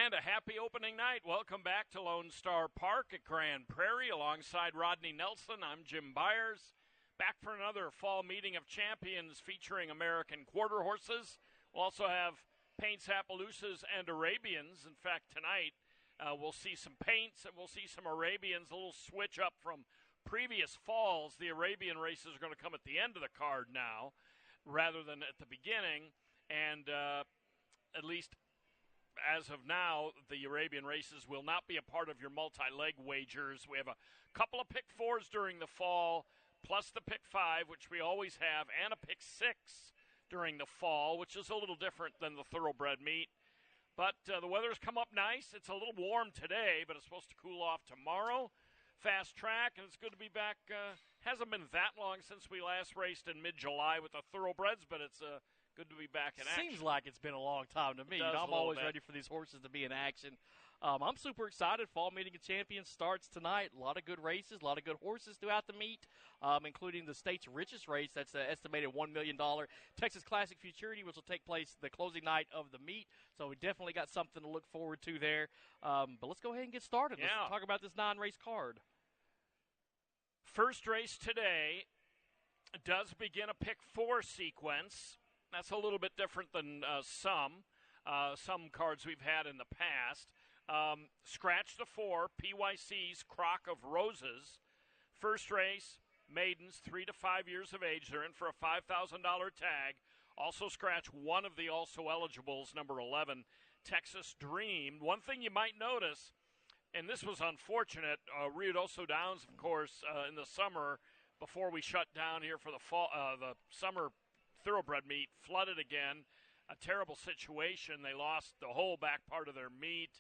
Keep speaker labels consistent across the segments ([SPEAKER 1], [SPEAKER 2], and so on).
[SPEAKER 1] And a happy opening night. Welcome back to Lone Star Park at Grand Prairie. Alongside Rodney Nelson, I'm Jim Byers. Back for another fall meeting of champions featuring American quarter horses. We'll also have Paints, Appaloosas, and Arabians. In fact, tonight we'll see some Paints and we'll see some Arabians. A little switch up from previous falls. The Arabian races are going to come at the end of the card now rather than at the beginning. And at least as of now, the Arabian races will not be a part of your multi-leg wagers. We have a couple of pick fours during the fall, plus the pick five, which we always have, and a pick six during the fall, which is a little different than the thoroughbred meet. But the weather's come up nice. It's a little warm today, but it's supposed to cool off tomorrow. Fast track, and it's good to be back. Hasn't been that long since we last raced in mid-July with the thoroughbreds, but it's good to be back in action.
[SPEAKER 2] Seems like it's been a long time to me. I'm always ready for these horses to be in action. I'm super excited. Fall Meeting of Champions starts tonight. A lot of good races, a lot of good horses throughout the meet, including the state's richest race. That's an estimated $1 million Texas Classic Futurity, which will take place the closing night of the meet. So we definitely got something to look forward to there. But let's go ahead and get started.
[SPEAKER 1] Yeah.
[SPEAKER 2] Let's talk about this 9-race card.
[SPEAKER 1] First race today does begin a pick four sequence. That's a little bit different than some cards we've had in the past. Scratch the 4, PYC's Crock of Roses. First race, maidens 3 to 5 years of age. They're in for a $5,000 tag. Also scratch one of the also eligibles, number 11, Texas Dream. One thing you might notice, and this was unfortunate, Ruidoso Downs, of course, in the summer before we shut down here for the fall, the summer thoroughbred meet, flooded again. A terrible situation. They lost the whole back part of their meet.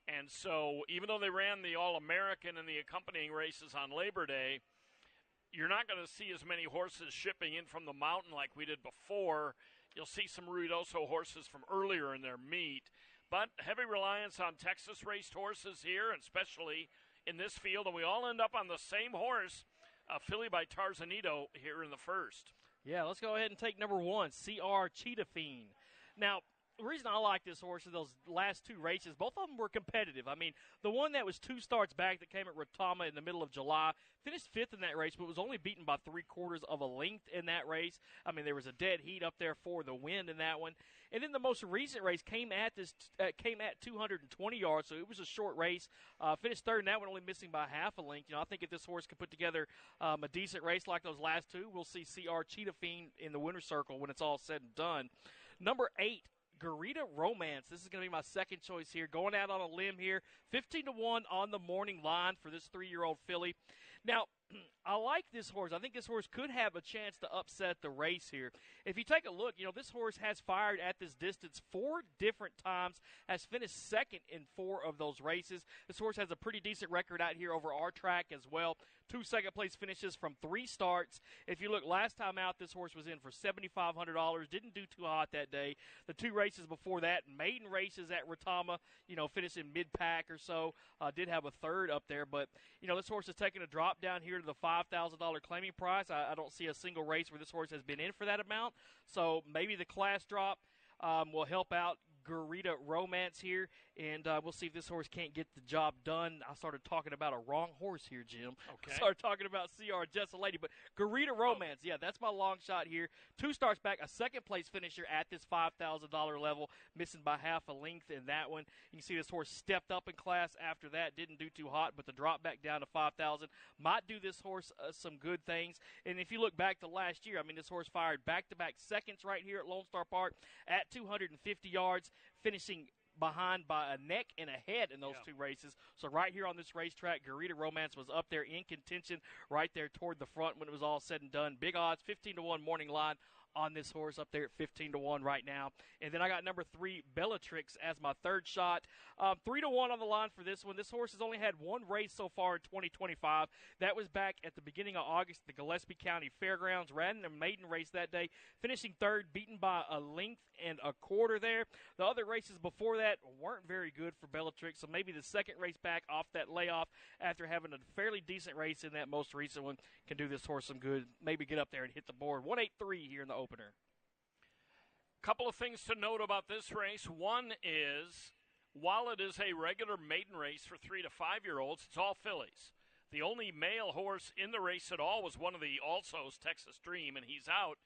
[SPEAKER 1] And so even though they ran the All-American and the accompanying races on Labor Day, you're not going to see as many horses shipping in from the mountain like we did before. You'll see some Ruidoso horses from earlier in their meet. But heavy reliance on Texas raced horses here, and especially in this field. And we all end up on the same horse, a filly by Tarzanito here in the first.
[SPEAKER 2] Yeah, let's go ahead and take number 1, CR Cheetah Fiend. Now, the reason I like this horse is those last two races, both of them were competitive. I mean, the one that was 2 starts back that came at Retama in the middle of July finished 5th in that race, but was only beaten by 3/4 of a length in that race. I mean, there was a dead heat up there for the win in that one. And then the most recent race came at 220 yards, so it was a short race. Finished 3rd in that one, only missing by half a length. You know, I think if this horse could put together a decent race like those last two, we'll see CR Cheetah Fiend in the winner's circle when it's all said and done. Number 8. Garita Romance. This is going to be my second choice here. Going out on a limb here. 15-1 on the morning line for this 3-year-old filly. Now, I like this horse. I think this horse could have a chance to upset the race here. If you take a look, you know, this horse has fired at this distance 4 different times, has finished 2nd in 4 of those races. This horse has a pretty decent record out here over our track as well. 2 second-place finishes from 3 starts. If you look, last time out, this horse was in for $7,500. Didn't do too hot that day. The 2 races before that, maiden races at Retama, you know, finished in mid-pack or so. Did have a 3rd up there, but, you know, this horse is taking a drop down here to the $5,000 claiming price. I don't see a single race where this horse has been in for that amount. So maybe the class drop will help out Garita Romance here, and we'll see if this horse can't get the job done. I started talking about a wrong horse here, Jim.
[SPEAKER 1] Okay.
[SPEAKER 2] I started talking about CR Just a Lady, but Garita Romance, yeah, that's my long shot here. 2 starts back, a second-place finisher at this $5,000 level, missing by half a length in that one. You can see this horse stepped up in class after that, didn't do too hot, but the drop back down to $5,000 might do this horse some good things. And if you look back to last year, I mean, this horse fired back-to-back seconds right here at Lone Star Park at 250 yards, finishing behind by a neck and a head in those 2 races. So right here on this racetrack, Garita Romance was up there in contention right there toward the front when it was all said and done. Big odds, 15-1 morning line on this horse up there at 15-1 right now. And then I got number 3, Bellatrix, as my 3rd shot. 3-1 on the line for this one. This horse has only had 1 race so far in 2025. That was back at the beginning of August at the Gillespie County Fairgrounds. Ran in a maiden race that day, finishing 3rd, beaten by a length and a quarter there. The other races before that weren't very good for Bellatrix, so maybe the second race back off that layoff after having a fairly decent race in that most recent one can do this horse some good. Maybe get up there and hit the board. 183 here in the opener.
[SPEAKER 1] Couple of things to note about this race. One is while it is a regular maiden race for 3 to 5-year-olds, it's all fillies. The only male horse in the race at all was one of the Alsos, Texas Dream, and he's out.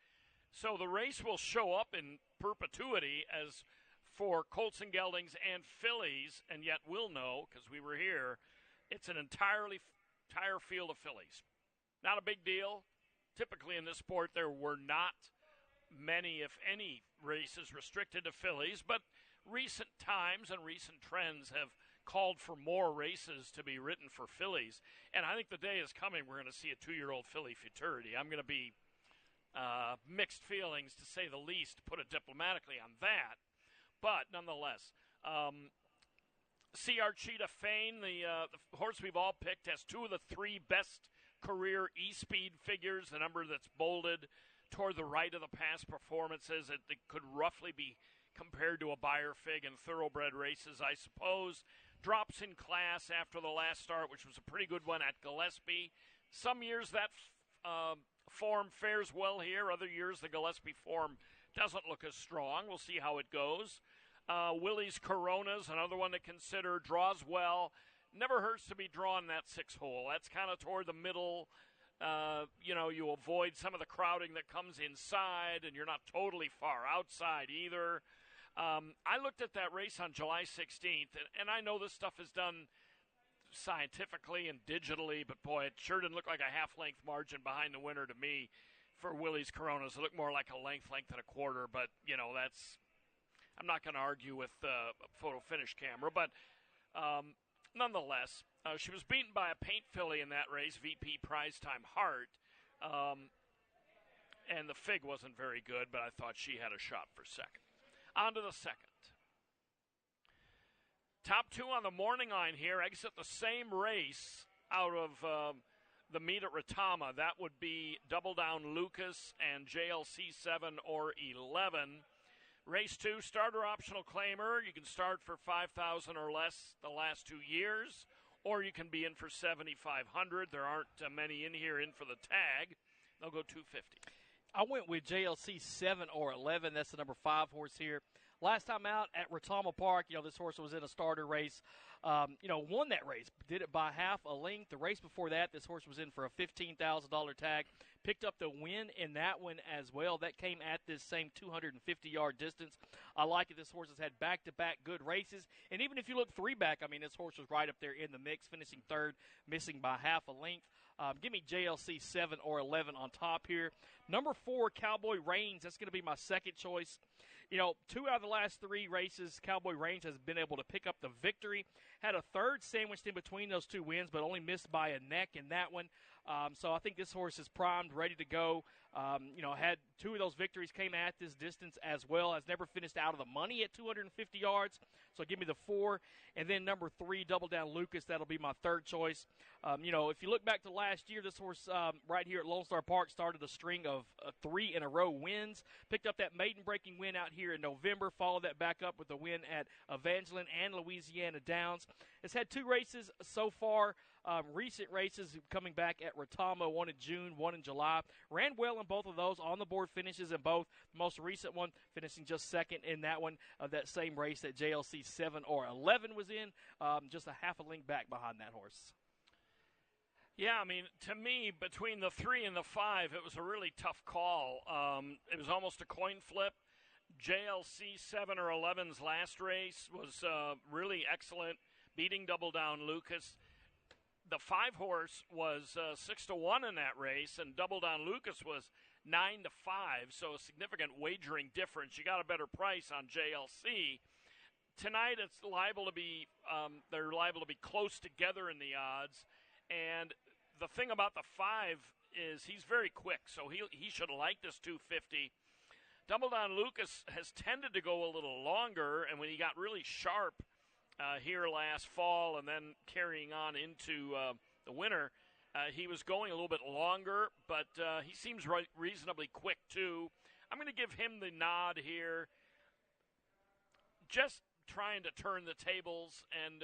[SPEAKER 1] So the race will show up in perpetuity as for Colts and Geldings and fillies, and yet we'll know, because we were here, it's an entire field of fillies. Not a big deal. Typically in this sport, there were not many, if any, races restricted to fillies, but recent times and recent trends have called for more races to be written for fillies. And I think the day is coming we're going to see a 2-year-old filly futurity. I'm going to be mixed feelings, to say the least, to put it diplomatically, on that. But nonetheless, CR Cheetah Fane, the horse we've all picked, has 2 of the 3 best career E-Speed figures, the number that's bolded toward the right of the past performances. It could roughly be compared to a Beyer Fig in thoroughbred races, I suppose. Drops in class after the last start, which was a pretty good one at Gillespie. Some years that form fares well here. Other years the Gillespie form doesn't look as strong. We'll see how it goes. Willie's Corona's another one to consider. Draws well. Never hurts to be drawn that 6 hole. That's kind of toward the middle. You avoid some of the crowding that comes inside, and you're not totally far outside either. I looked at that race on July 16th, and I know this stuff is done scientifically and digitally, but boy, it sure didn't look like a half-length margin behind the winner to me for Willie's Coronas. It looked more like a length and a quarter, but, I'm not going to argue with a photo finish camera, but nonetheless, she was beaten by a paint filly in that race, VP Prize Time Heart, and the Fig wasn't very good, but I thought she had a shot for second. On to the second. Top 2 on the morning line here exit the same race out of the meet at Retama. That would be Double Down Lucas and JLC 7 or 11. Race 2, starter optional claimer. You can start for $5,000 or less the last 2 years, or you can be in for $7,500. There aren't many in here in for the tag. They'll go $250.
[SPEAKER 2] I went with JLC 7 or 11. That's the number 5 horse here. Last time out at Retama Park, this horse was in a starter race. Won that race. Did it by half a length. The race before that, this horse was in for a $15,000 tag. Picked up the win in that one as well. That came at this same 250-yard distance. I like it. This horse has had back-to-back good races. And even if you look 3 back, this horse was right up there in the mix, finishing 3rd, missing by half a length. Give me JLC 7 or 11 on top here. Number 4, Cowboy Reigns. That's going to be my second choice. 2 out of the last 3 races, Cowboy Reigns has been able to pick up the victory. Had a 3rd sandwiched in between those 2 wins, but only missed by a neck in that one. So I think this horse is primed, ready to go. Had 2 of those victories came at this distance as well. Has never finished out of the money at 250 yards. So give me the 4. And then number 3, Double Down Lucas. That'll be my 3rd choice. If you look back to last year, this horse right here at Lone Star Park started a string of 3 in a row wins. Picked up that maiden-breaking win out here in November. Followed that back up with a win at Evangeline and Louisiana Downs. It's had 2 races so far. Recent races coming back at Retama, 1 in June, 1 in July. Ran well in both of those, on the board finishes in both. The most recent one finishing just 2nd in that one of that same race that JLC 7 or 11 was in. Just a half a length back behind that horse.
[SPEAKER 1] Yeah, to me, between the 3 and the 5, it was a really tough call. It was almost a coin flip. JLC 7 or 11's last race was really excellent, beating Double Down Lucas. The 5 horse was 6-1 in that race, and Double Down Lucas was 9-5, so a significant wagering difference. You got a better price on JLC. Tonight, it's liable to be they're liable to be close together in the odds, and the thing about the 5 is he's very quick, so he should like this 250. Double Down Lucas has tended to go a little longer, and when he got really sharp here last fall and then carrying on into the winter, he was going a little bit longer, but he seems reasonably quick too. I'm going to give him the nod here, just trying to turn the tables and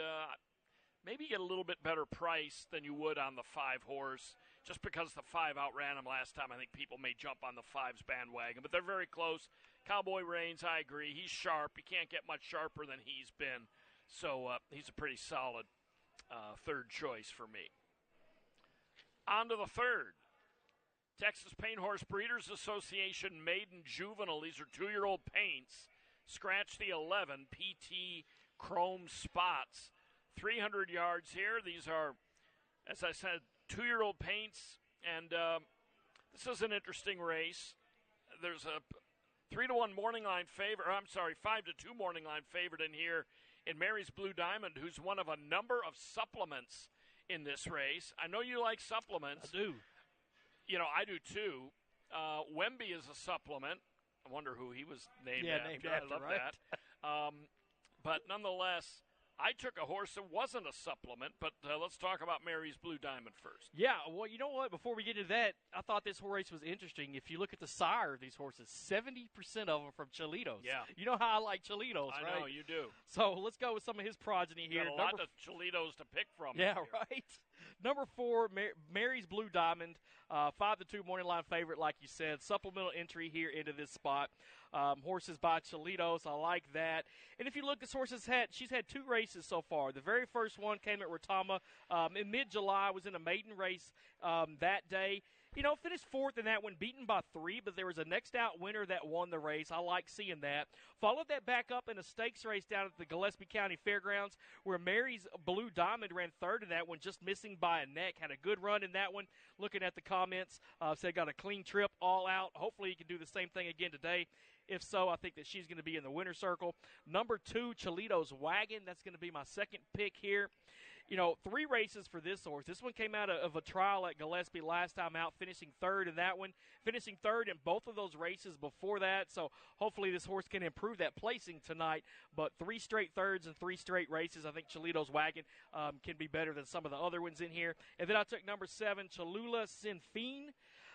[SPEAKER 1] maybe get a little bit better price than you would on the 5 horse. Just because the 5 outran him last time, I think people may jump on the 5's bandwagon, but they're very close. Cowboy Reigns, I agree. He's sharp. You can't get much sharper than he's been. So he's a pretty solid third choice for me. On to the third. Texas Paint Horse Breeders Association Maiden Juvenile. These are 2-year-old paints. Scratch the 11 PT Chrome Spots. 300 yards here. These are, as I said, 2-year-old paints. And this is an interesting race. There's a 3-1 morning line favorite. I'm sorry, 5-2 morning line favorite in here in Mary's Blue Diamond, who's one of a number of supplements in this race. I know you like supplements.
[SPEAKER 2] I do.
[SPEAKER 1] You know, I do too. Wemby is a supplement. I wonder who he was named after.
[SPEAKER 2] Named after.
[SPEAKER 1] I love
[SPEAKER 2] right?
[SPEAKER 1] that. But nonetheless, I took a horse that wasn't a supplement, but let's talk about Mary's Blue Diamond first.
[SPEAKER 2] Yeah, well, you know what? Before we get into that, I thought this race was interesting. If you look at the sire of these horses, 70% of them from Cholitos.
[SPEAKER 1] Yeah.
[SPEAKER 2] You know how I like Cholitos,
[SPEAKER 1] I
[SPEAKER 2] right?
[SPEAKER 1] know, you do.
[SPEAKER 2] So let's go with some of his progeny here.
[SPEAKER 1] Got a lot of Cholitos to pick from.
[SPEAKER 2] Yeah,
[SPEAKER 1] here.
[SPEAKER 2] right. Number 4, Mary's Blue Diamond, 5-2 morning line favorite, like you said. Supplemental entry here into this spot. Horses by Cholitos, I like that. And if you look, this horse she's had 2 races so far. The very first one came at Retama in mid-July, was in a maiden race that day. You know, finished 4th in that one, beaten by 3, but there was a next out winner that won the race. I like seeing that. Followed that back up in a stakes race down at the Gillespie County Fairgrounds, where Mary's Blue Diamond ran 3rd in that one, just missing by a neck. Had a good run in that one. Looking at the comments, said got a clean trip all out. Hopefully he can do the same thing again today. If so, I think that she's going to be in the winner's circle. Number 2, Cholitos Wagon. That's going to be my second pick here. You know, 3 races for this horse. This one came out of a trial at Gillespie last time out, finishing 3rd in that one, finishing 3rd in both of those races before that. So hopefully this horse can improve that placing tonight. But 3 straight 3rds and 3 straight races. I think Cholitos Wagon can be better than some of the other ones in here. And then I took number 7, Cholula Sinfine.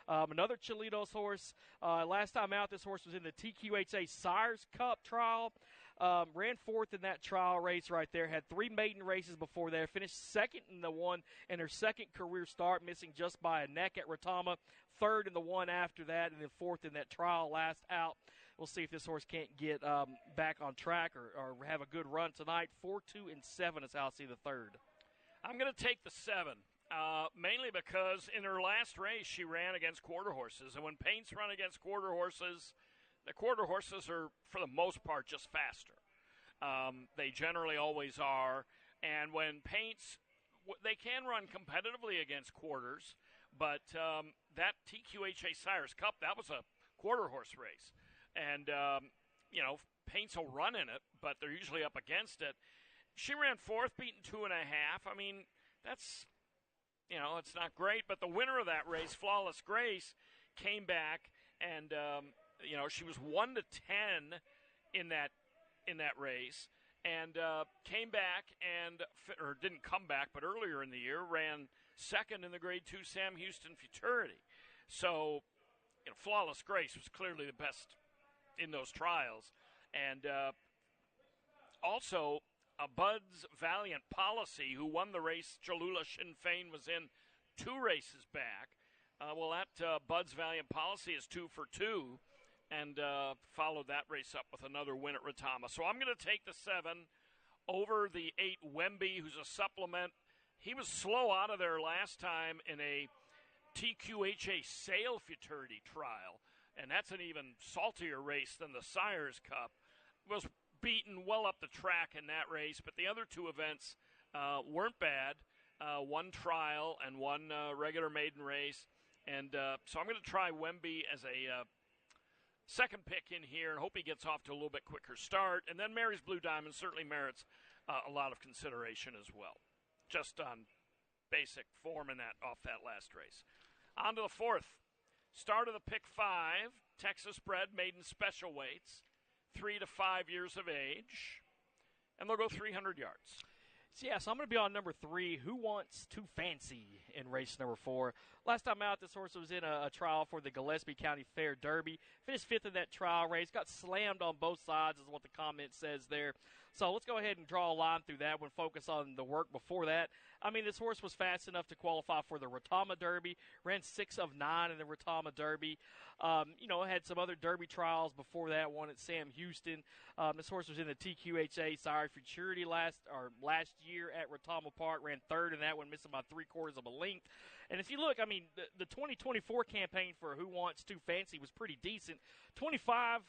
[SPEAKER 2] Another Cholitos horse. Last time out, this horse was in the TQHA Sires Cup trial. Ran 4th in that trial race right there. Had 3 maiden races before there. Finished 2nd in the one in her second career start, missing just by a neck at Retama. 3rd in the one after that, and then 4th in that trial last out. We'll see if this horse can't get back on track or have a good run tonight. 4, 2, and 7 is how I see the 3rd.
[SPEAKER 1] I'm going to take the 7. Mainly because in her last race she ran against quarter horses, and when paints run against quarter horses, the quarter horses are, for the most part, just faster. They generally always are, and when paints, they can run competitively against quarters, but that TQHA Sires Cup, that was a quarter horse race, and you know, paints will run in it, but they're usually up against it. She ran 4th, beaten 2.5. I mean, that's, you know, it's not great, but the winner of that race, Flawless Grace, came back, and you know, she was 1-10 in that race, and came back and or didn't come back, but earlier in the year ran 2nd in the Grade 2 Sam Houston Futurity. So, you know, Flawless Grace was clearly the best in those trials, and also. Bud's Valiant Policy, who won the race Cholula Sinn Fein was in 2 races back. Well, that Bud's Valiant Policy is 2 for 2, and followed that race up with another win at Retama. So I'm going to take the 7 over the 8 Wemby, who's a supplement. He was slow out of there last time in a TQHA Sale Futurity trial, and that's an even saltier race than the Sires Cup. Was beaten well up the track in that race, but the other 2 events weren't bad. 1 trial and 1 regular maiden race, and so I'm going to try Wemby as a second pick in here and hope he gets off to a little bit quicker start. And then Mary's Blue Diamond certainly merits a lot of consideration as well, just on basic form in that off that last race. On to the 4th. Start of the pick 5, Texas bred maiden special weights. 3 to 5 years of age, and they'll go 300 yards.
[SPEAKER 2] So I'm going to be on number 3, Who Wants to Fancy, in race number 4. Last time out, this horse was in a trial for the Gillespie County Fair Derby. Finished 5th in that trial race. Got slammed on both sides is what the comment says there. So let's go ahead and draw a line through that one, focus on the work before that. I mean, this horse was fast enough to qualify for the Retama Derby, ran 6 of 9 in the Retama Derby. Had some other Derby trials before that, one at Sam Houston. This horse was in the TQHA Sire Futurity last year at Retama Park, ran 3rd in that one, missing by 3/4 of a length. And if you look, I mean, the 2024 campaign for Who Wants Too Fancy was pretty decent. 25,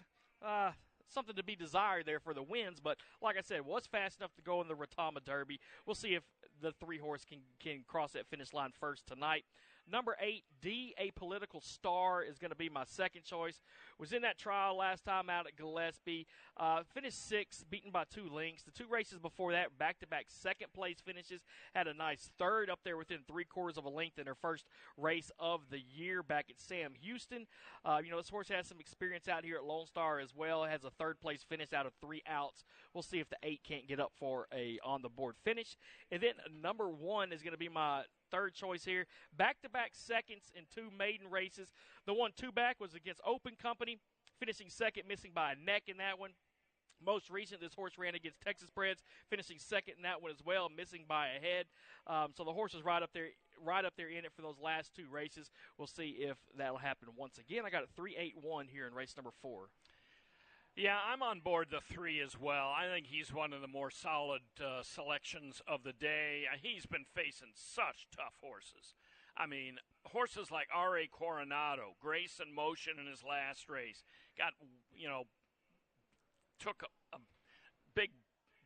[SPEAKER 2] something to be desired there for the wins, but like I said, was fast enough to go in the Retama Derby. We'll see if the 3-horse can cross that finish line first tonight. Number 8, D, Apolitical Star, is going to be my second choice. Was in that trial last time out at Gillespie. Finished 6th, beaten by 2 lengths. The 2 races before that, back-to-back second-place finishes. Had a nice 3rd up there within 3/4 of a length in her first race of the year back at Sam Houston. This horse has some experience out here at Lone Star as well. It has a 3rd-place finish out of 3 outs. We'll see if the 8 can't get up for a on-the-board finish. And then number 1 is going to be my third choice here. Back-to-back seconds in 2 maiden races. The 1-2 back was against Open Company, finishing 2nd, missing by a neck in that one. Most recent, this horse ran against Texas Breds, finishing 2nd in that one as well, missing by a head. So the horse is right up there in it for those last 2 races. We'll see if that'll happen once again. I got a 3-8-1 here in race number 4.
[SPEAKER 1] Yeah, I'm on board the 3 as well. I think he's one of the more solid selections of the day. He's been facing such tough horses. I mean, horses like R.A. Coronado, Grace in Motion in his last race, took a big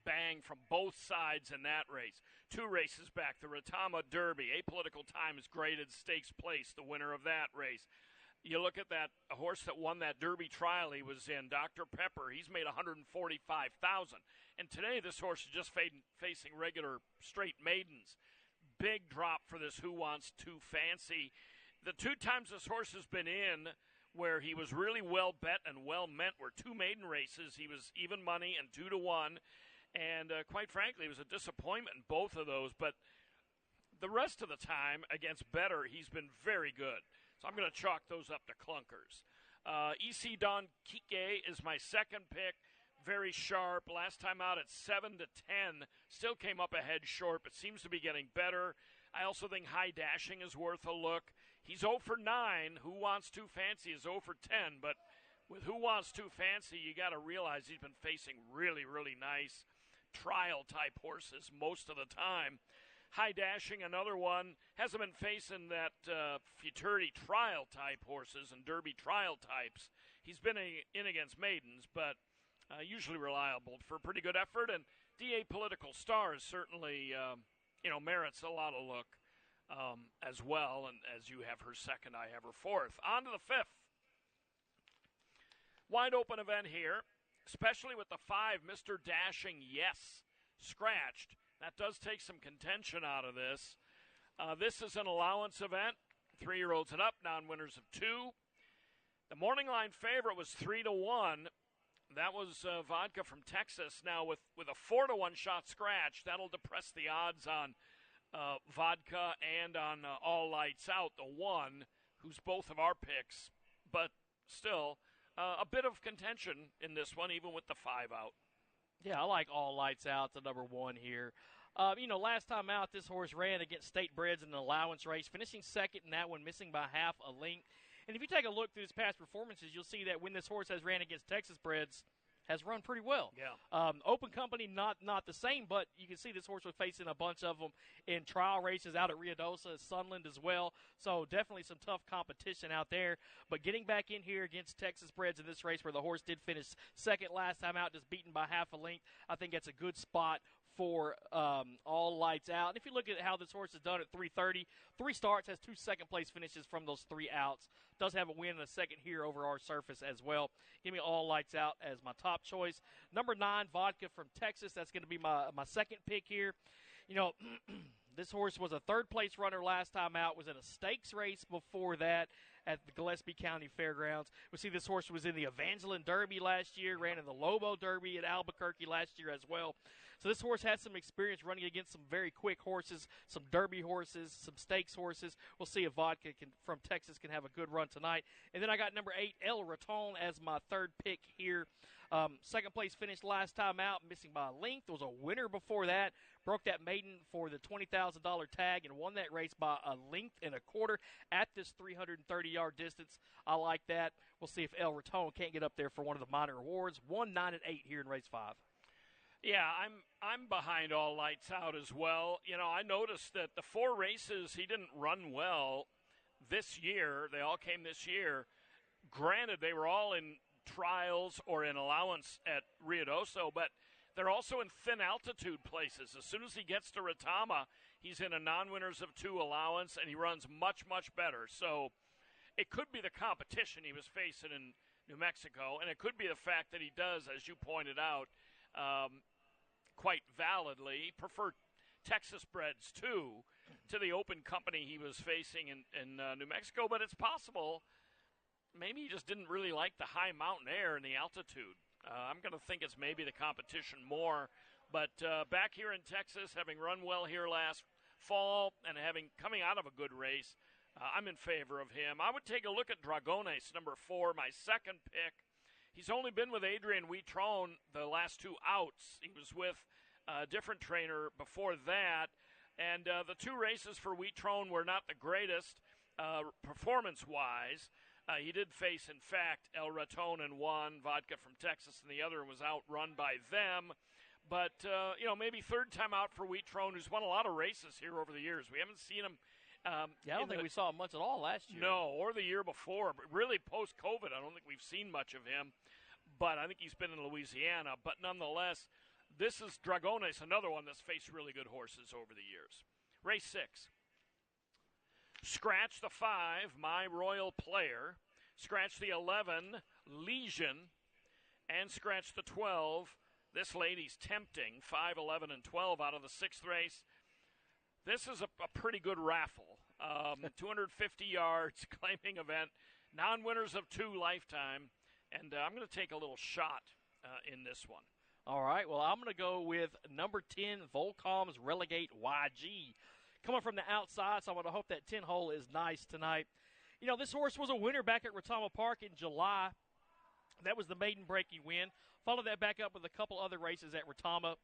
[SPEAKER 1] bang from both sides in that race. 2 races back, the Retama Derby, Apolitical Times graded stakes place, the winner of that race. You look at that horse that won that Derby trial he was in, Dr. Pepper. He's made $145,000. And today this horse is just facing regular straight maidens. Big drop for this Who Wants Too Fancy. The 2 times this horse has been in where he was really well bet and well meant were 2 maiden races. He was even money and 2-1. And quite frankly, it was a disappointment in both of those. But the rest of the time against better, he's been very good. So I'm going to chalk those up to clunkers. EC Don Kike is my second pick. Very sharp. Last time out at 7-10. Still came up ahead short, but seems to be getting better. I also think High Dashing is worth a look. He's 0 for 9. Who Wants Too Fancy is 0 for 10. But with Who Wants Too Fancy, you got to realize he's been facing really, really nice trial-type horses most of the time. High Dashing, another one, hasn't been facing that futurity trial-type horses and Derby trial types. He's been in against maidens, but usually reliable for a pretty good effort. And D.A. Political Stars certainly, merits a lot of look as well. And as you have her second, I have her fourth. On to the 5th. Wide open event here, especially with the 5, Mr. Dashing Yes, scratched. That does take some contention out of this. This is an allowance event. 3-year-olds and up, non-winners of 2. The morning line favorite was 3-1. That was Vodka from Texas. Now with a 4-1 shot scratch, that'll depress the odds on Vodka and on All Lights Out, the 1, who's both of our picks. But still, a bit of contention in this one, even with the 5 out.
[SPEAKER 2] Yeah, I like All Lights Out, the number 1 here. Last time out, this horse ran against State Breds in an allowance race, finishing 2nd in that one, missing by half a length. And if you take a look through his past performances, you'll see that when this horse has ran against Texas Breds, has run pretty well.
[SPEAKER 1] Yeah.
[SPEAKER 2] Open Company, not the same, but you can see this horse was facing a bunch of them in trial races out at Ruidoso, Sunland as well. So definitely some tough competition out there. But getting back in here against Texas Breds in this race where the horse did finish 2nd last time out, just beaten by half a length, I think that's a good spot for All Lights Out. And if you look at how this horse has done at 3:30, 3 starts, has 2 second-place finishes from those 3 outs. Does have a win and a second here over our surface as well. Give me All Lights Out as my top choice. Number 9, Vodka from Texas. That's going to be my second pick here. This horse was a 3rd-place runner last time out, was in a stakes race before that at the Gillespie County Fairgrounds. We see this horse was in the Evangeline Derby last year, ran in the Lobo Derby at Albuquerque last year as well. So this horse has some experience running against some very quick horses, some Derby horses, some stakes horses. We'll see if Vodka from Texas can have a good run tonight. And then I got number 8, El Raton, as my third pick here. Second place finish last time out, missing by a length. Was a winner before that. Broke that maiden for the $20,000 tag and won that race by a length and a quarter at this 330-yard distance. I like that. We'll see if El Raton can't get up there for one of the minor awards. 1, 9, and 8 here in race 5.
[SPEAKER 1] Yeah, I'm behind All Lights Out as well. You know, I noticed that the 4 races he didn't run well this year. They all came this year. Granted, they were all in trials or in allowance at Ruidoso, but they're also in thin altitude places. As soon as he gets to Retama, he's in a non-winners of 2 allowance, and he runs much, much better. So it could be the competition he was facing in New Mexico, and it could be the fact that he does, as you pointed out, quite validly, prefer Texas breds too to the open company he was facing in New Mexico. But it's possible maybe he just didn't really like the high mountain air and the altitude. I'm going to think it's maybe the competition more. But back here in Texas, having run well here last fall and coming out of a good race, I'm in favor of him. I would take a look at Dragones, number 4, my second pick. He's only been with Adrian Huitron the last 2 outs. He was with a different trainer before that. And the 2 races for Huitron were not the greatest performance-wise. He did face, in fact, El Raton in one, Vodka from Texas, and the other was outrun by them. But, maybe third time out for Huitron, who's won a lot of races here over the years. We haven't seen him.
[SPEAKER 2] I don't think we saw him much at all last year.
[SPEAKER 1] No, or the year before. But really, post-COVID, I don't think we've seen much of him. But I think he's been in Louisiana. But nonetheless, this is Dragones, another one that's faced really good horses over the years. Race 6. Scratch the 5, My Royal Player. Scratch the 11, Legion. And scratch the 12, This Lady's Tempting. 5, 11, and 12 out of the 6th race. This is a pretty good raffle. 250 yards, claiming event. Non-winners of 2 lifetime. And I'm going to take a little shot in this one.
[SPEAKER 2] All right, well, I'm going to go with number 10, Volcom's Relegate YG. Coming from the outside, so I'm going to hope that 10 hole is nice tonight. You know, this horse was a winner back at Retama Park in July. That was the maiden breaking win. Followed that back up with a couple other races at Retama.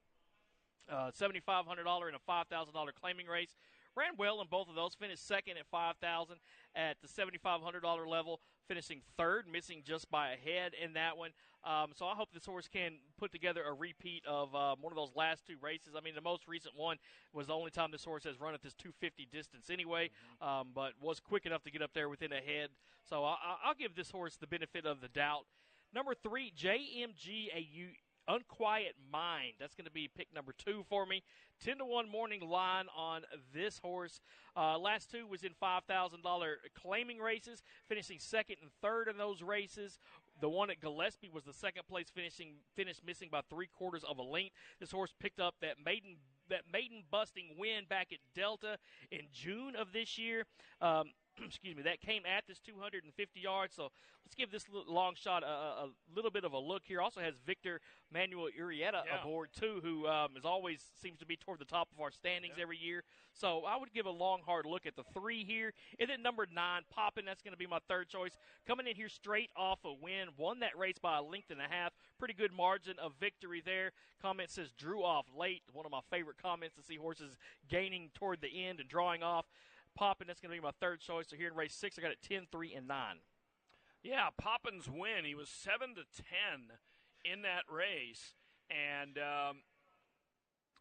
[SPEAKER 2] $7,500 and a $5,000 claiming race. Ran well in both of those. Finished second at $5,000 at the $7,500 level. Finishing third, missing just by a head in that one. So I hope this horse can put together a repeat of one of those last 2 races. I mean, the most recent one was the only time this horse has run at this 250 distance anyway, but was quick enough to get up there within a head. So I'll give this horse the benefit of the doubt. Number 3, JMG Unquiet Mind. That's going to be pick number 2 for me. 10-1 morning line on this horse. Last 2 was in $5,000 claiming races, finishing second and third in those races. The one at Gillespie was the second place finished missing by 3/4 of a length. This horse picked up that maiden busting win back at Delta in June of this year. Excuse me, that came at this 250 yards. So let's give this long shot a little bit of a look here. Also has Victor Manuel Urieta aboard, too, who is always seems to be toward the top of our standings every year. So I would give a long, hard look at the 3 here. And then number 9, Poppin', that's going to be my third choice. Coming in here straight off a win. Won that race by a length and a half. Pretty good margin of victory there. Comment says drew off late. One of my favorite comments to see horses gaining toward the end and drawing off. Poppin', that's going to be my third choice. So here in race 6, I got it 10, 3, and 9.
[SPEAKER 1] Yeah, Poppin's win. He was 7-10 in that race, and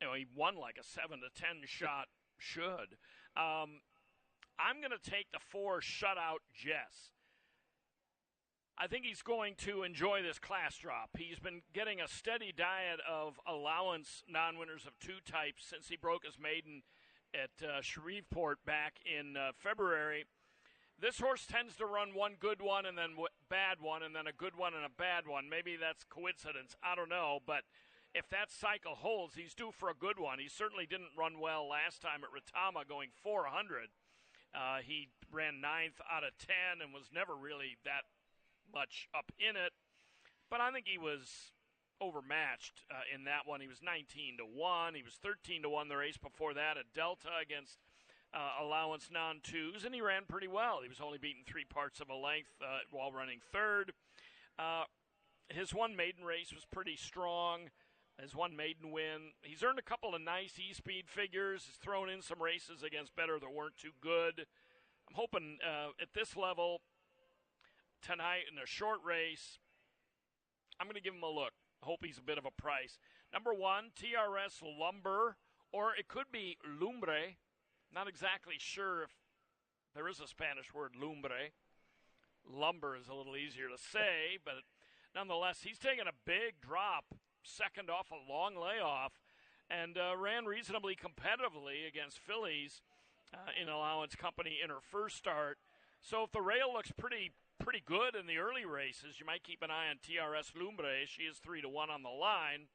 [SPEAKER 1] he won like a 7-10 shot should. I'm going to take the 4 shutout Jess. I think he's going to enjoy this class drop. He's been getting a steady diet of allowance non-winners of 2 types since he broke his maiden at Shreveport back in February. This horse tends to run one good one and then bad one and then a good one and a bad one. Maybe that's coincidence. I don't know. But if that cycle holds, he's due for a good one. He certainly didn't run well last time at Retama going 400. He ran 9th out of 10 and was never really that much up in it. But I think he was overmatched in that one. He was 19-1. He was 13-1 the race before that at Delta against allowance non-2s, and he ran pretty well. He was only beaten 3 parts of a length while running third. his one maiden race was pretty strong. His one maiden win. He's earned a couple of nice E-speed figures. He's thrown in some races against better that weren't too good. I'm hoping at this level tonight in a short race, I'm going to give him a look. I hope he's a bit of a price. Number 1, TRS Lumber, or it could be Lumbre. Not exactly sure if there is a Spanish word, lumbre. Lumber is a little easier to say, but nonetheless, he's taken a big drop, second off a long layoff, and ran reasonably competitively against fillies in Allowance Company in her first start. So if the rail looks pretty good in the early races, you might keep an eye on TRS Lumbre. She is 3-1 on the line.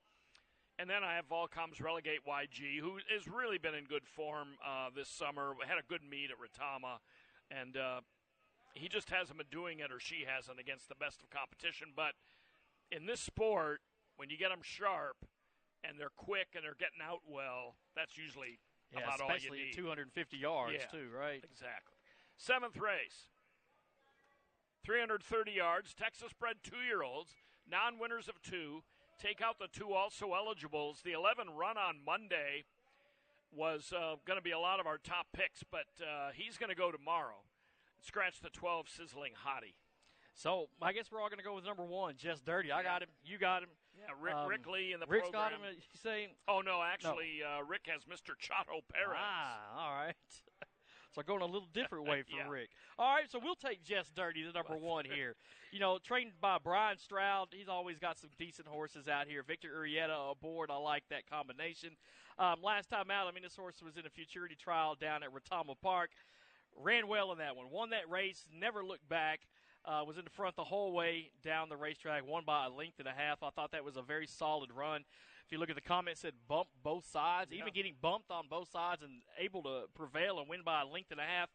[SPEAKER 1] And then I have Volcom's Relegate YG, who has really been in good form this summer. Had a good meet at Retama, and he just hasn't been doing it, or she hasn't, against the best of competition. But in this sport, when you get them sharp and they're quick and they're getting out well, that's usually about all you need.
[SPEAKER 2] Especially at 250 yards, too, right?
[SPEAKER 1] Exactly. 7th race, 330 yards, Texas bred 2-year-olds, non-winners of 2. Take out the 2 also eligibles. The 11 run on Monday was going to be a lot of our top picks, but he's going to go tomorrow. Scratch the 12 Sizzling Hottie.
[SPEAKER 2] So I guess we're all going to go with number 1, Just Dirty. I got him. You got him.
[SPEAKER 1] Yeah, Rick Lee in the
[SPEAKER 2] Rick's
[SPEAKER 1] program.
[SPEAKER 2] got him, you say?
[SPEAKER 1] Oh, no, actually, no. Rick has Mr. Chato Perez.
[SPEAKER 2] All right. So going a little different way for
[SPEAKER 1] yeah.
[SPEAKER 2] Rick. All right, so we'll take Just Dirty, the number 1 here. You know, trained by Brian Stroud. He's always got some decent horses out here. Victor Urieta aboard. I like that combination. Last time out, I mean, this horse was in a futurity trial down at Retama Park. Ran well in that one. Won that race. Never looked back. Was in the front the whole way down the racetrack. Won by a length and a half. I thought that was a very solid run. If you look at the comments, it said bump both sides. Yeah. Even getting bumped on both sides and able to prevail and win by a length and a half,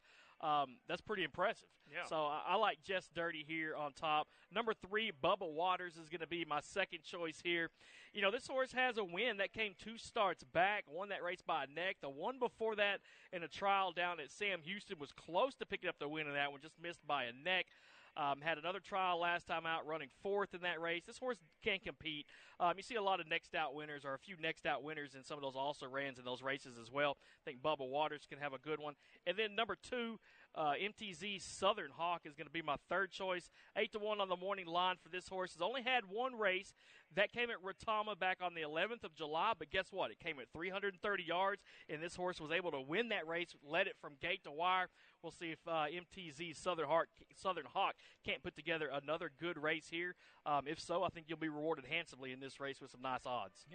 [SPEAKER 2] that's pretty impressive.
[SPEAKER 1] Yeah.
[SPEAKER 2] So I like Just Dirty here on top. Number 3, Bubba Waters is going to be my second choice here. You know, this horse has a win that came 2 starts back, won that race by a neck. The one before that in a trial down at Sam Houston was close to picking up the win in that one, just missed by a neck. Had another trial last time out, running 4th in that race. This horse can compete. You see a lot of next out winners, or a few next out winners in some of those also rans in those races as well. I think Bubba Waters can have a good one. And then number 2, MTZ Southern Hawk is going to be my third choice. 8-1 on the morning line for this horse. Has only had one race. That came at Retama back on the 11th of July, but guess what? It came at 330 yards, and this horse was able to win that race, led it from gate to wire. We'll see if MTZ Southern Hawk can't put together another good race here. If so, I think you'll be rewarded handsomely in this race with some nice odds.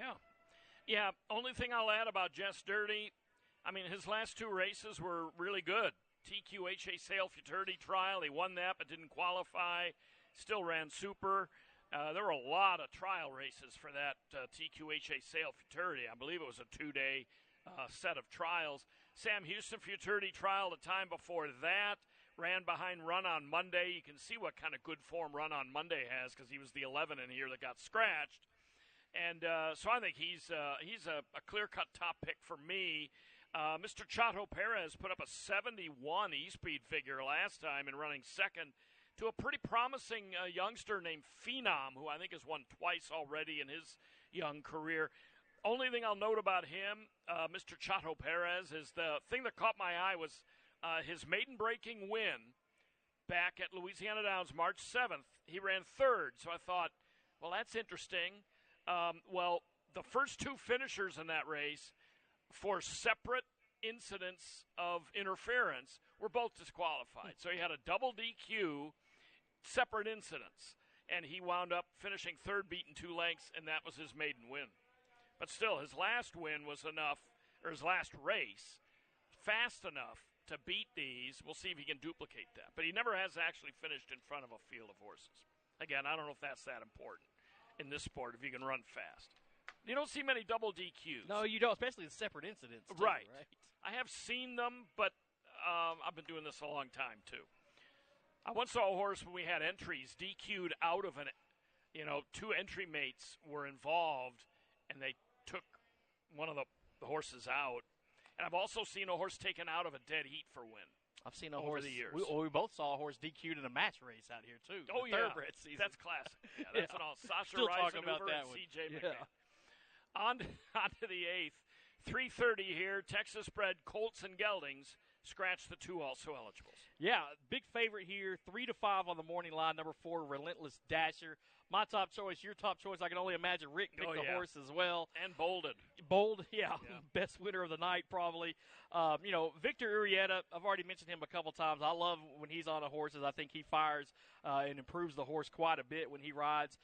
[SPEAKER 1] Yeah, only thing I'll add about Just Dirty, I mean, his last 2 races were really good. TQHA Sale Futurity Trial, he won that but didn't qualify. Still ran super. There were a lot of trial races for that TQHA Sale Futurity. I believe it was a 2-day set of trials. Sam Houston Futurity Trial the time before that. Ran behind Run on Monday. You can see what kind of good form Run on Monday has because he was the 11 in here that got scratched. And so I think he's a clear-cut top pick for me. Mr. Chato Perez put up a 71 E-speed figure last time in running second to a pretty promising youngster named Phenom, who I think has won twice already in his young career. Only thing I'll note about him, Mr. Chato Perez, is the thing that caught my eye was his maiden-breaking win back at Louisiana Downs March 7th. He ran 3rd, so I thought, well, that's interesting. Well, the first 2 finishers in that race for separate incidents of interference were both disqualified. So he had a double DQ, separate incidents, and he wound up finishing 3rd, beaten 2 lengths, and that was his maiden win. But still, his last win was enough, or his last race, fast enough to beat these. We'll see if he can duplicate that. But he never has actually finished in front of a field of horses. Again, I don't know if that's that important in this sport, if you can run fast. You don't see many double DQs.
[SPEAKER 2] No, you don't, especially in separate incidents. Too,
[SPEAKER 1] right.
[SPEAKER 2] Right.
[SPEAKER 1] I have seen them, but I've been doing this a long time, too. I once saw a horse when we had entries DQ'd out of 2 entry mates were involved, and they took one of the horses out. And I've also seen a horse taken out of a dead heat for win.
[SPEAKER 2] I've seen a
[SPEAKER 1] over
[SPEAKER 2] horse.
[SPEAKER 1] the years.
[SPEAKER 2] We both saw a horse DQ'd in a match race out here too.
[SPEAKER 1] Oh,
[SPEAKER 2] the
[SPEAKER 1] yeah.
[SPEAKER 2] thoroughbred season.
[SPEAKER 1] That's classic. Yeah, that's
[SPEAKER 2] Yeah.
[SPEAKER 1] an all Sasha
[SPEAKER 2] Still talking about
[SPEAKER 1] Reisenhuber
[SPEAKER 2] that
[SPEAKER 1] and
[SPEAKER 2] one.
[SPEAKER 1] C.J.
[SPEAKER 2] Yeah.
[SPEAKER 1] McMahon. On to the 8th. 3:30 here. Texas bred Colts and Geldings. Scratch the 2 also eligibles.
[SPEAKER 2] Yeah, big favorite here. 3 to 5 on the morning line. Number 4, Relentless Dasher. My top choice, your top choice. I can only imagine Rick picked the horse as well.
[SPEAKER 1] And bolded.
[SPEAKER 2] Bold, yeah. Best winner of the night, probably. Victor Urieta, I've already mentioned him a couple times. I love when he's on the horses. I think he fires and improves the horse quite a bit when he rides.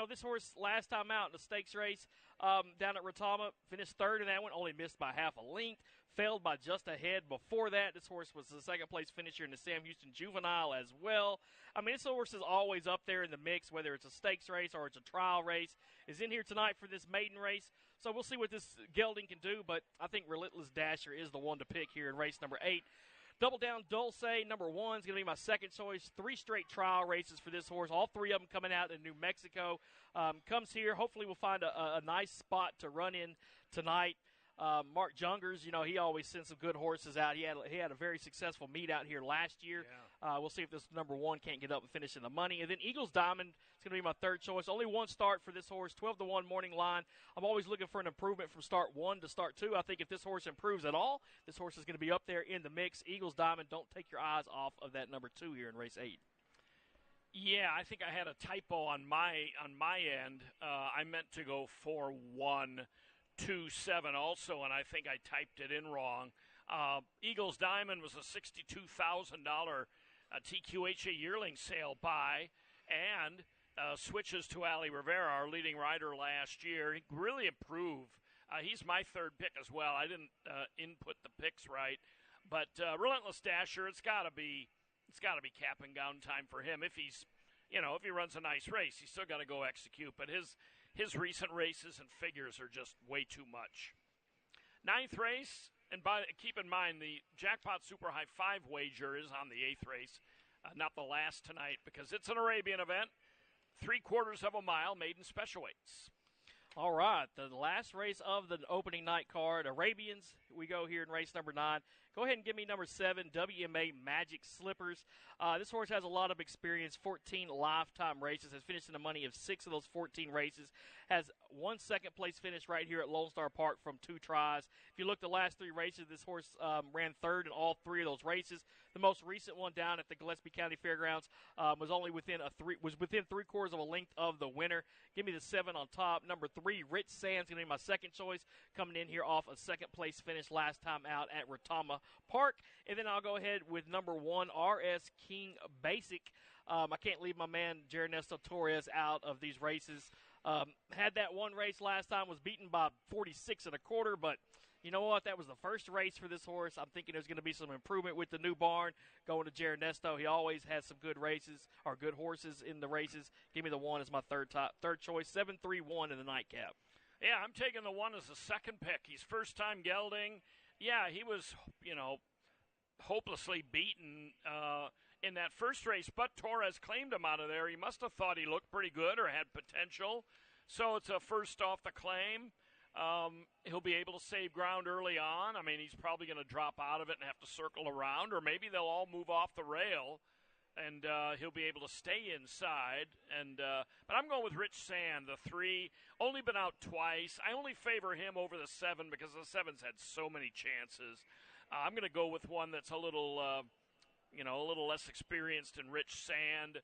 [SPEAKER 2] This horse last time out in the stakes race down at Retama, finished third in that one, only missed by half a length. Failed by just a head before that. This horse was the second-place finisher in the Sam Houston Juvenile as well. I mean, this horse is always up there in the mix, whether it's a stakes race or it's a trial race. Is in here tonight for this maiden race. So we'll see what this gelding can do, but I think Relentless Dasher is the one to pick here in race number 8. Double Down Dulce, number 1, is going to be my second choice. 3 straight trial races for this horse, all 3 of them coming out in New Mexico. Comes here. Hopefully we'll find a nice spot to run in tonight. Mark Jungers, he always sends some good horses out. He had a very successful meet out here last year.
[SPEAKER 1] Yeah.
[SPEAKER 2] We'll see if this number 1 can't get up and finish in the money. And then Eagles Diamond is going to be my third choice. Only 1 start for this horse, 12-1 morning line. I'm always looking for an improvement from start 1 to start 2. I think if this horse improves at all, this horse is going to be up there in the mix. Eagles Diamond, don't take your eyes off of that number 2 here in race 8.
[SPEAKER 1] Yeah, I think I had a typo on my end. I meant to go 4-1-2-7 also, and I think I typed it in wrong. Eagles Diamond was a $62,000 TQHA yearling sale buy, and switches to Ali Rivera, our leading rider last year. He really improved. He's my third pick as well. I didn't input the picks right, but Relentless Dasher, it's got to be cap and gown time for him. If he's, if he runs a nice race, he's still got to go execute. But his recent races and figures are just way too much. 9th race, and keep in mind the Jackpot Super High 5 wager is on the 8th race, not the last tonight, because it's an Arabian event. 3/4 of a mile, maiden special weights.
[SPEAKER 2] All right, the last race of the opening night card, Arabians. We go here in race number 9. Go ahead and give me number 7, WMA Magic Slippers. This horse has a lot of experience, 14 lifetime races, has finished in the money of 6 of those 14 races, has 1 second-place finish right here at Lone Star Park from 2 tries. If you look at the last 3 races, this horse ran third in all 3 of those races. The most recent one down at the Gillespie County Fairgrounds was only within 3/4 of a length of the winner. Give me the 7 on top. Number 3, Rich Sands, going to be my second choice, coming in here off a second-place finish last time out at Retama Park. And then I'll go ahead with number 1, RS King Basic. I can't leave my man Ernesto Torres out of these races. Had that one race last time, was beaten by 46 1/4, but you know what? That was the first race for this horse. I'm thinking there's going to be some improvement with the new barn going to Ernesto. He always has some good races or good horses in the races. Give me the 1 as my third choice. 7-3-1 in the nightcap.
[SPEAKER 1] Yeah, I'm taking the 1 as the second pick. He's first-time gelding. Yeah, he was, hopelessly beaten in that first race, but Torres claimed him out of there. He must have thought he looked pretty good or had potential. So it's a first off the claim. He'll be able to save ground early on. I mean, he's probably going to drop out of it and have to circle around, or maybe they'll all move off the rail, and he'll be able to stay inside. But I'm going with Rich Sand, the 3. Only been out twice. I only favor him over the 7 because the 7's had so many chances. I'm going to go with one that's a little less experienced in Rich Sand.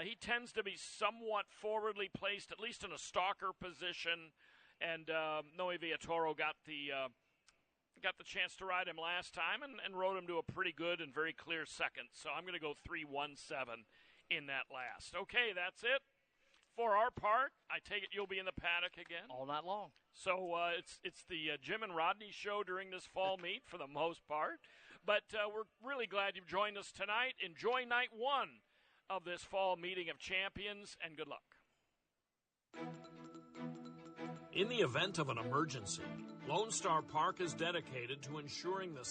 [SPEAKER 1] He tends to be somewhat forwardly placed, at least in a stalker position. And Noe Villatoro got the chance to ride him last time and rode him to a pretty good and very clear second. So I'm going to go 3-1-7 in that last. Okay, that's it. For our part, I take it you'll be in the paddock again?
[SPEAKER 2] All night long.
[SPEAKER 1] So it's the Jim and Rodney show during this fall meet for the most part. But we're really glad you've joined us tonight. Enjoy night 1 of this fall meeting of champions, and good luck. In the event of an emergency, Lone Star Park is dedicated to ensuring the